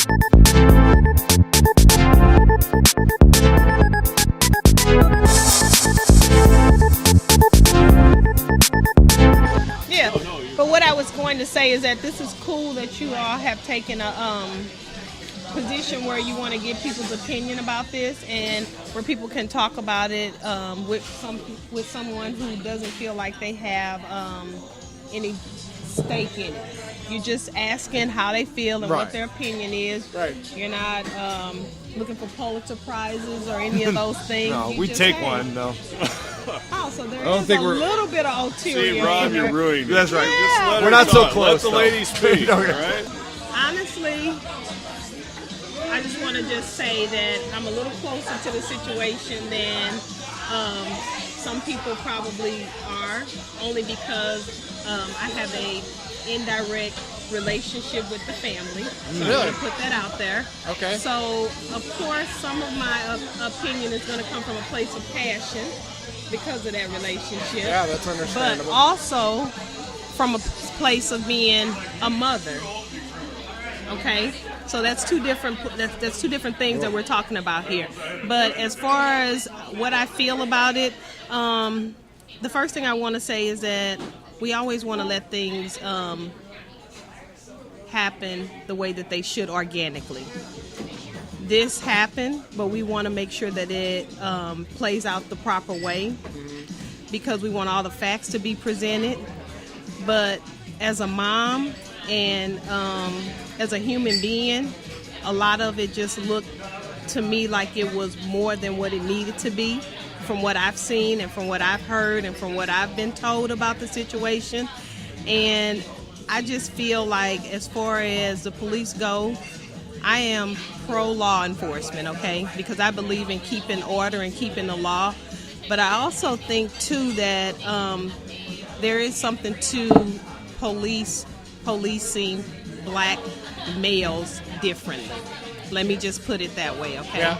Yeah, but what I was going to say is that this is cool that you all have taken a position where you want to get people's opinion about this, and where people can talk about it with someone who doesn't feel like they have any stake in it. You're just asking how they feel and what their opinion is. Right. You're not looking for Pulitzer prizes or any of those things. No, You we just, take hey. one though. Oh, so there I don't is think a we're- little bit of ulterior. See, Rob, in you're there. ruining it. That's right. Yeah. Just let We're her not so talk. close, Let the though. lady speak, all Okay. right? Honestly, I just want to just say that I'm a little closer to the situation than some people probably are, only because I have a indirect relationship with the family. So Really? I want to put that out there. Okay. So, of course, some of my opinion is going to come from a place of passion because of that relationship. Yeah, that's But understandable. also from a place of being a mother. Okay, so that's two different things that we're talking about here. But as far as what I feel about it, the first thing I want to say is that we always want to let things happen the way that they should organically. This happened, but we want to make sure that it plays out the proper way because we want all the facts to be presented. But as a mom and as a human being, a lot of it just looked to me like it was more than what it needed to be from what I've seen and from what I've heard and from what I've been told about the situation. And I just feel like as far as the police go, I am pro law enforcement, okay? Because I believe in keeping order and keeping the law. But I also think too that there is something to policing black males differently. Let me just put it that way, okay? Yeah.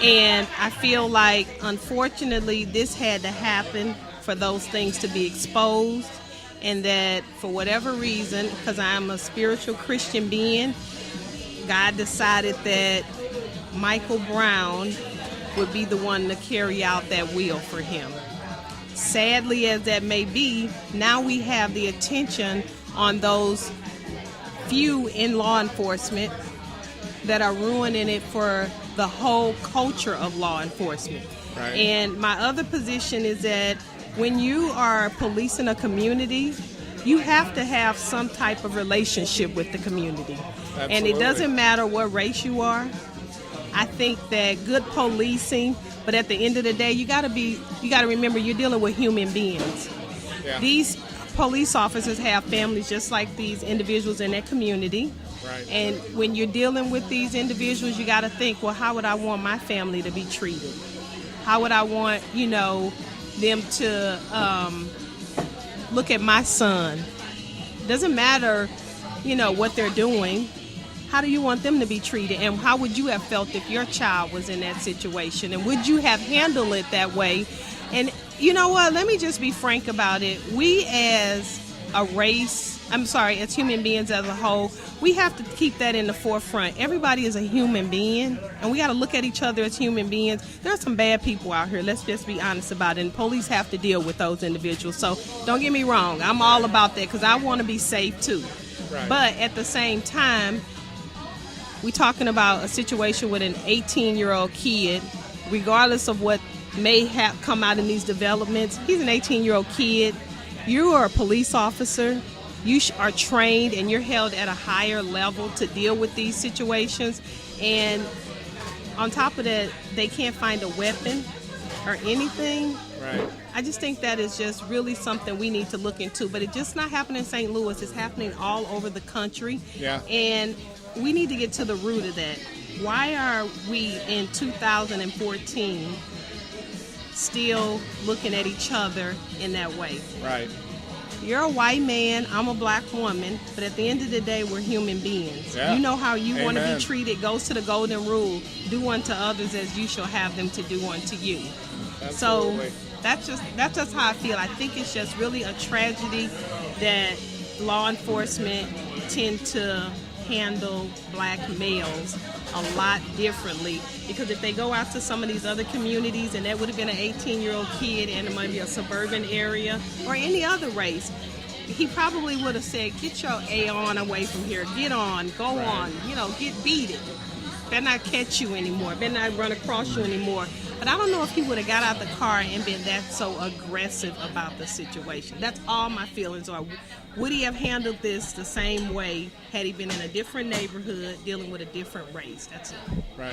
And I feel like, unfortunately, this had to happen for those things to be exposed, and that for whatever reason, because I'm a spiritual Christian being, God decided that Michael Brown would be the one to carry out that will for him. Sadly as that may be, now we have the attention on those few in law enforcement that are ruining it for the whole culture of law enforcement. Right. And my other position is that when you are policing a community, you have to have some type of relationship with the community. And it Absolutely. doesn't matter what race you are. I think that good policing, but at the end of the day, you got to remember you're dealing with human beings. Yeah. These police officers have families just like these individuals in their community. Right. And when you're dealing with these individuals, you got to think, well, how would I want my family to be treated? How would I want, them to look at my son? Doesn't matter, what they're doing. How do you want them to be treated? And how would you have felt if your child was in that situation? And would you have handled it that way? And you know what? Let me just be frank about it. We as a race, as human beings as a whole, we have to keep that in the forefront. Everybody is a human being, and we got to look at each other as human beings. There are some bad people out here. Let's just be honest about it. And police have to deal with those individuals. So don't get me wrong. I'm all about that because I want to be safe too. Right. But at the same time, we're talking about a situation with an 18-year-old kid, regardless of what may have come out in these developments. He's an 18-year-old kid. You are a police officer. You are trained and you're held at a higher level to deal with these situations. And on top of that, they can't find a weapon or anything. Right. I just think that is just really something we need to look into. But it's just not happening in St. Louis. It's happening all over the country. Yeah. And we need to get to the root of that. Why are we in 2014 still looking at each other in that way? Right. You're a white man, I'm a black woman, but at the end of the day, we're human beings. Yeah. You know how you want to Amen. be treated. Goes to the golden rule: do unto others as you shall have them to do unto you. Absolutely. So that's just how I feel. I think it's just really a tragedy that law enforcement tend to handle black males a lot differently, because if they go out to some of these other communities and that would have been an 18-year-old kid in maybe a suburban area or any other race, he probably would have said, get your A on away from here, get on, go on, get beat it. Better not catch you anymore, better not run across you anymore. But I don't know if he would have got out the car and been that so aggressive about the situation. That's all my feelings are. Would he have handled this the same way had he been in a different neighborhood dealing with a different race? That's it. Right.